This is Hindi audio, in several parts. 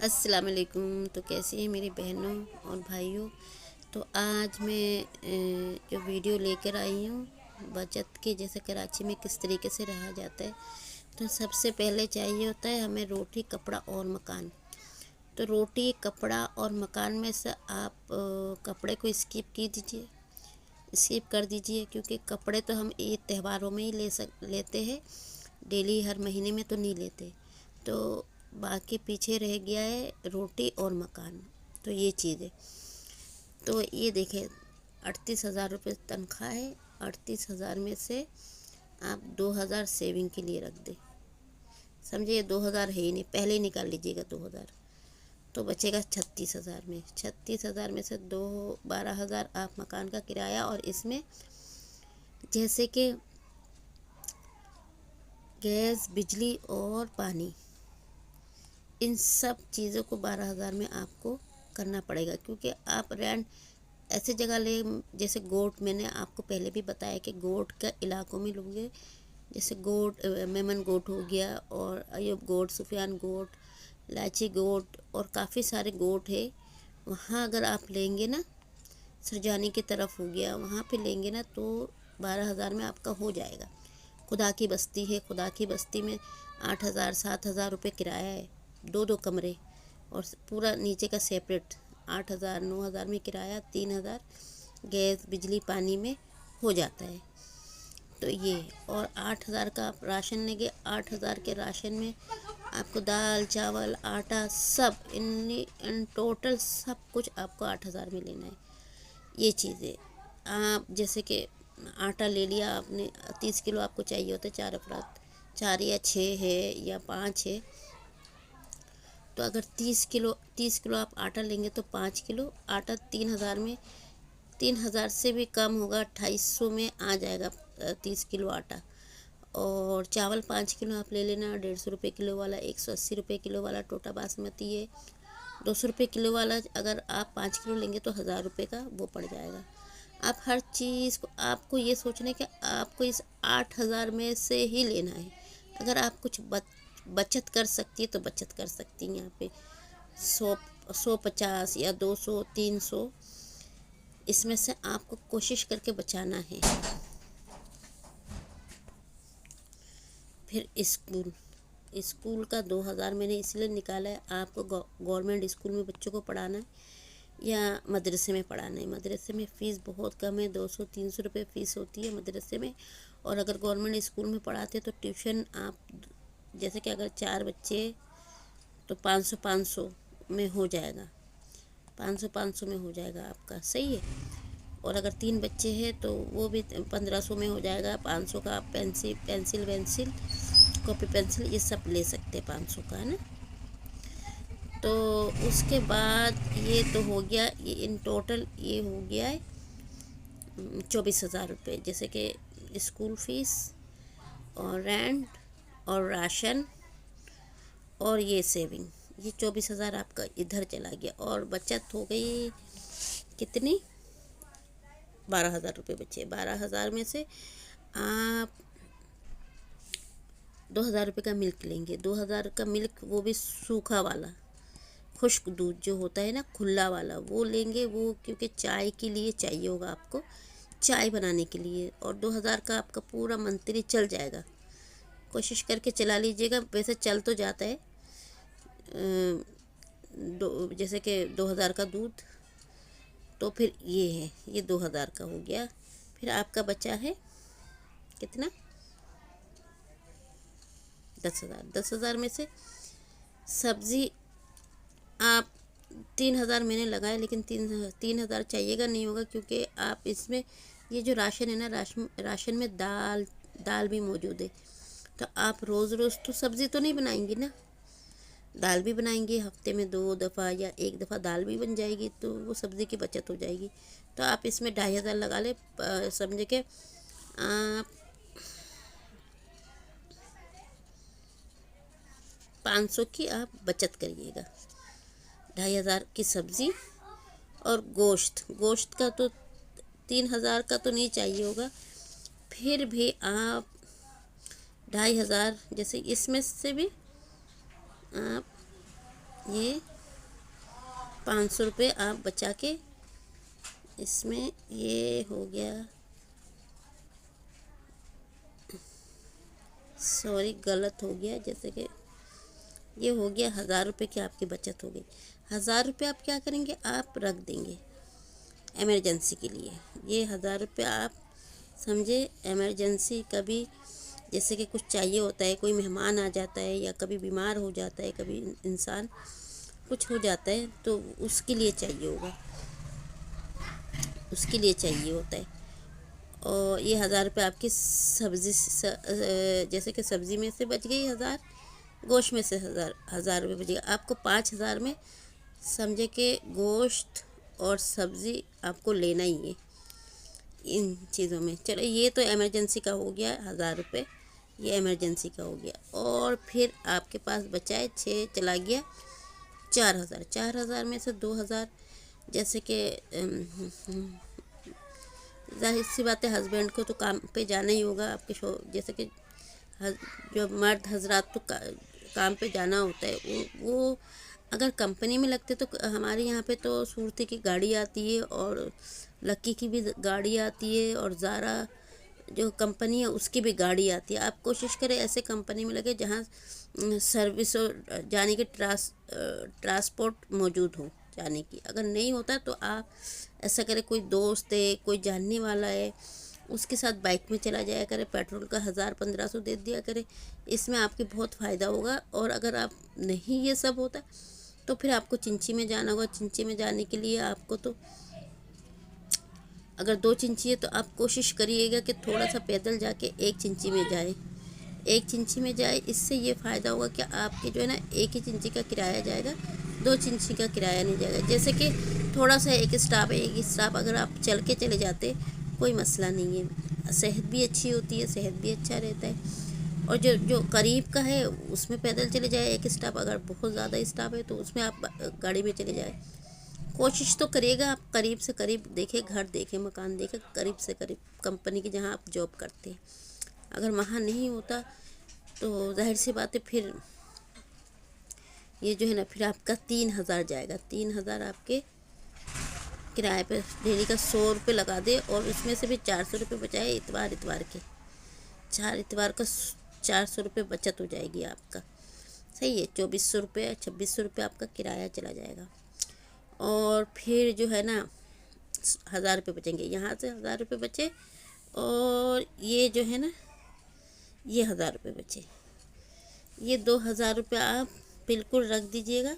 अस्सलाम वालेकुम। तो कैसे हैं मेरी बहनों और भाइयों। तो आज मैं जो वीडियो लेकर आई हूँ बचत के, जैसे कराची में किस तरीके से रहा जाता है। तो सबसे पहले चाहिए होता है हमें रोटी, कपड़ा और मकान। तो रोटी, कपड़ा और मकान में से आप कपड़े को स्किप कर दीजिए, क्योंकि कपड़े तो हम ईद त्योहारों में ही लेते हैं, डेली हर महीने में तो नहीं लेते। तो बाकी पीछे रह गया है रोटी और मकान। तो ये चीज़ है। तो ये देखें, 38,000 रुपये तनख्वाह है। 38,000 में से आप 2,000 सेविंग के लिए रख दें। समझिए 2,000 है ही नहीं, पहले ही निकाल लीजिएगा 2,000, तो बचेगा 36,000 में। 36,000 में से 12,000 आप मकान का किराया, और इसमें जैसे कि गैस, बिजली और पानी, इन सब चीज़ों को 12,000 में आपको करना पड़ेगा। क्योंकि आप रेंट ऐसी जगह ले, जैसे गोट, मैंने आपको पहले भी बताया कि गोट का इलाकों में लोगे, जैसे गोट, मेमन गोट हो गया, और अयूब गोट, सुफियान गोट, लाची गोट, और काफ़ी सारे गोट है। वहाँ अगर आप लेंगे ना, सरजानी की तरफ हो गया, वहाँ पे लेंगे ना, तो 12,000 में आपका हो जाएगा। खुदा की बस्ती है, खुदा की बस्ती में 8,000 7,000 रुपये किराया है, 2 कमरे, और पूरा नीचे का सेपरेट 8,000 9,000 में किराया, 3,000 गैस, बिजली, पानी में हो जाता है। तो ये, और 8,000 का आप राशन लेंगे। 8,000 के राशन में आपको दाल, चावल, आटा, सब इन टोटल सब कुछ आपको 8,000 में लेना है। ये चीज़ें आप, जैसे कि आटा ले लिया आपने, 30 किलो आपको चाहिए होता है, 4 अफराद, 4 या 6 है या 5 है। तो अगर 30 किलो आप आटा लेंगे तो 5 किलो आटा 3,000 में, 3,000 से भी कम होगा, 2,200 में आ जाएगा 30 किलो आटा। और चावल 5 किलो आप ले लेना, 150 रुपये किलो वाला, 180 रुपये किलो वाला टोटा बासमती है। 200 रुपये किलो वाला अगर आप 5 किलो लेंगे तो 1,000 रुपये का वो पड़ जाएगा। आप हर चीज़ को, आपको ये सोचना है कि आपको इस 8,000 में से ही लेना है। अगर आप कुछ बचत कर सकती है तो बचत कर सकती हैं। यहाँ पे 150 या 200 300, इसमें से आपको कोशिश करके बचाना है। फिर स्कूल का 2,000 मैंने इसलिए निकाला है, आपको गवर्नमेंट स्कूल में बच्चों को पढ़ाना है या मदरसे में पढ़ाना है। मदरसे में फ़ीस बहुत कम है, 200-300 रुपये फ़ीस होती है मदरसे में। और अगर गवर्नमेंट स्कूल में पढ़ाते तो ट्यूशन आप, जैसे कि अगर 4 बच्चे तो 500-500 में हो जाएगा, 500-500 में हो जाएगा आपका, सही है। और अगर 3 बच्चे हैं तो वो भी 1,500 में हो जाएगा। 500 का आप पेंसिल, कॉपी पेंसिल, ये सब ले सकते हैं, 500 का, है ना। तो उसके बाद ये तो हो गया, ये इन टोटल ये हो गया है 24,000 रुपये, जैसे कि स्कूल फीस और रेंट और राशन और ये सेविंग, ये 24,000 आपका इधर चला गया। और बचत हो गई कितनी, 12,000 रुपये बचे। 12,000 में से आप 2,000 रुपये का मिल्क लेंगे। 2,000 का मिल्क, वो भी सूखा वाला, खुश्क दूध जो होता है ना, खुला वाला, वो लेंगे। वो क्योंकि चाय के लिए चाहिए होगा आपको, चाय बनाने के लिए। और 2,000 का आपका पूरा मंथली चल जाएगा। कोशिश करके चला लीजिएगा, वैसे चल तो जाता है। जैसे कि 2,000 का दूध, तो फिर ये है, ये 2,000 का हो गया। फिर आपका बचा है कितना, 10,000। 10,000 में से सब्ज़ी आप 3,000 मैंने लगाए, लेकिन 3,000 चाहिएगा नहीं होगा, क्योंकि आप इसमें ये जो राशन है ना, राशन में दाल भी मौजूद है। तो आप रोज़ रोज़ तो सब्ज़ी तो नहीं बनाएंगी ना, दाल भी बनाएंगे, हफ्ते में 2 दफ़ा या 1 दफ़ा दाल भी बन जाएगी, तो वो सब्ज़ी की बचत हो जाएगी। तो आप इसमें 2,500 लगा ले, समझे कि आप 500 की आप बचत करिएगा। 2,500 की सब्ज़ी और गोश्त का तो 3,000 का तो नहीं चाहिए होगा, फिर भी आप 2,500, जैसे इसमें से भी आप ये 500 रुपये आप बचा के इसमें, ये हो गया, सॉरी गलत हो गया, जैसे कि ये हो गया 1000 रुपये की आपकी बचत हो गई। 1000 रुपये आप क्या करेंगे, आप रख देंगे इमरजेंसी के लिए। ये 1000 रुपये आप समझे, इमरजेंसी कभी जैसे कि कुछ चाहिए होता है, कोई मेहमान आ जाता है या कभी बीमार हो जाता है, कभी इंसान कुछ हो जाता है तो उसके लिए चाहिए होगा, उसके लिए चाहिए होता है। और ये 1000 रुपये आपकी सब्ज़ी जैसे कि सब्ज़ी में से बच गई 1000, गोश्त में से 1000 रुपये बच गया आपको। 5000 में समझे कि गोश्त और सब्ज़ी आपको लेना ही है इन चीज़ों में। चलो ये तो इमरजेंसी का हो गया 1000 रुपये, ये इमरजेंसी का हो गया। और फिर आपके पास बचा है 6, चला गया 4000। 4000 में से 2000, जैसे कि जाहिर सी बात है हस्बैंड को तो काम पे जाना ही होगा आपके जैसे कि जो मर्द हजरात तो काम पे जाना होता है, वो अगर कंपनी में लगते तो हमारे यहाँ पे तो सूरती की गाड़ी आती है और लक्की की भी गाड़ी आती है और ज़ारा जो कंपनी है उसकी भी गाड़ी आती है। आप कोशिश करें ऐसे कंपनी में लगे जहाँ सर्विस और जाने की ट्रांसपोर्ट मौजूद हो जाने की। अगर नहीं होता तो आप ऐसा करें, कोई दोस्त है, कोई जानने वाला है, उसके साथ बाइक में चला जाया करे, पेट्रोल का 1000-1500 दे दिया करे, इसमें आपके बहुत फ़ायदा होगा। और अगर आप नहीं ये सब होता तो फिर आपको चिंची में जाना होगा। चिंची में जाने के लिए आपको तो अगर 2 चिंची है तो आप कोशिश करिएगा कि थोड़ा सा पैदल जाके 1 चिंची में जाए, 1 चिंची में जाए। इससे ये फ़ायदा होगा कि आपके जो है ना 1 ही चिंची का किराया जाएगा, 2 चिंची का किराया नहीं जाएगा। जैसे कि थोड़ा सा एक स्टॉप अगर आप चल के चले जाते कोई मसला नहीं है, सेहत भी अच्छी होती है, सेहत भी अच्छा रहता है। और जो जो करीब का है उसमें पैदल चले जाए 1 स्टॉप, अगर बहुत ज़्यादा स्टॉप है तो उसमें आप गाड़ी में चले जाए। कोशिश तो करिएगा आप करीब से करीब देखें, घर देखें, मकान देखें, करीब से करीब कंपनी की जहाँ आप जॉब करते हैं। अगर वहाँ नहीं होता तो जाहिर सी बात है फिर ये जो है ना फिर आपका 3000 जाएगा। 3000 आपके किराए पे डेली का 100 रुपये लगा दे और उसमें से भी 400 रुपये बचाए इतवार के। 4 इतवार का 400 रुपये बचत हो जाएगी आपका। सही है, 2400 रुपये 2600 रुपये आपका किराया चला जाएगा। और फिर जो है ना 1000 रुपये बचेंगे, यहाँ से 1000 रुपये बचे और ये जो है ना ये 1000 रुपये बचे। ये 2000 रुपये आप बिल्कुल रख दीजिएगा।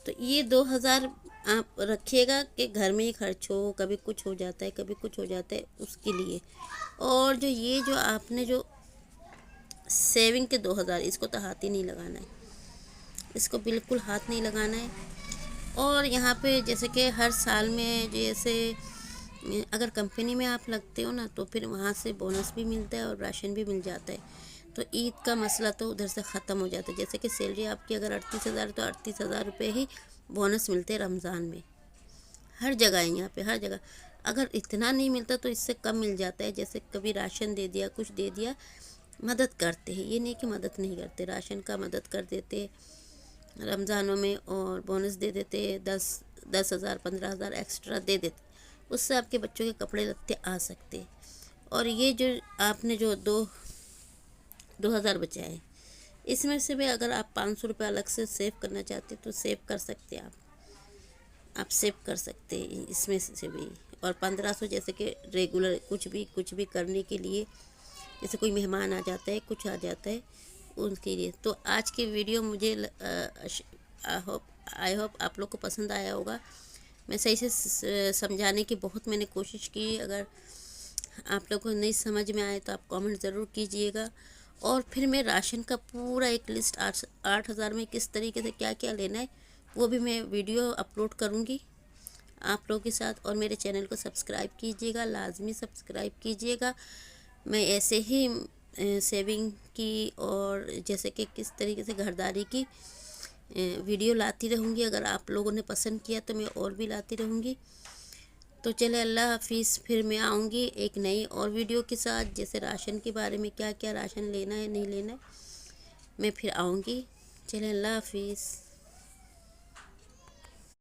तो ये 2000 आप रखिएगा कि घर में ही खर्च हो, कभी कुछ हो जाता है, कभी कुछ हो जाता है उसके लिए। और जो ये जो आपने जो सेविंग के 2000, इसको तो हाथ ही नहीं लगाना है, इसको बिल्कुल हाथ नहीं लगाना है। और यहाँ पे जैसे कि हर साल में जैसे अगर कंपनी में आप लगते हो ना तो फिर वहाँ से बोनस भी मिलता है और राशन भी मिल जाता है। तो ईद का मसला तो उधर से ख़त्म हो जाता है। जैसे कि सैलरी आपकी अगर 38,000 तो 38,000 रुपये ही बोनस मिलते हैं रमज़ान में। हर जगह है यहाँ पे, हर जगह। अगर इतना नहीं मिलता तो इससे कम मिल जाता है, जैसे कभी राशन दे दिया, कुछ दे दिया, मदद करते हैं। ये नहीं कि मदद नहीं करते, राशन का मदद कर देते रमज़ानों में और बोनस दे देते, 10,000 15,000 एक्स्ट्रा दे देते। उससे आपके बच्चों के कपड़े लत्ते आ सकते। और ये जो आपने जो 2000 बचाए, इसमें से भी अगर आप 500 रुपये अलग से सेव करना चाहते तो सेव कर सकते हैं आप सेव कर सकते हैं इसमें से भी। और 1500 जैसे कि रेगुलर कुछ भी करने के लिए, जैसे कोई मेहमान आ जाता है, कुछ आ जाता है उनके लिए। तो आज की वीडियो मुझे आई होप आप लोग को पसंद आया होगा। मैं सही से समझाने की बहुत मैंने कोशिश की। अगर आप लोग को नहीं समझ में आए तो आप कमेंट ज़रूर कीजिएगा। और फिर मैं राशन का पूरा एक लिस्ट 8,000 में किस तरीके से क्या क्या लेना है वो भी मैं वीडियो अपलोड करूँगी आप लोगों के साथ। और मेरे चैनल को सब्सक्राइब कीजिएगा, लाजमी सब्सक्राइब कीजिएगा। मैं ऐसे ही सेविंग की और जैसे कि किस तरीके से घरदारी की वीडियो लाती रहूँगी। अगर आप लोगों ने पसंद किया तो मैं और भी लाती रहूँगी। तो चले, अल्लाह हाफिज़। फिर मैं आऊँगी एक नई और वीडियो के साथ, जैसे राशन के बारे में, क्या क्या राशन लेना है नहीं लेना है मैं फिर आऊँगी। चलें, अल्लाह हाफिज़।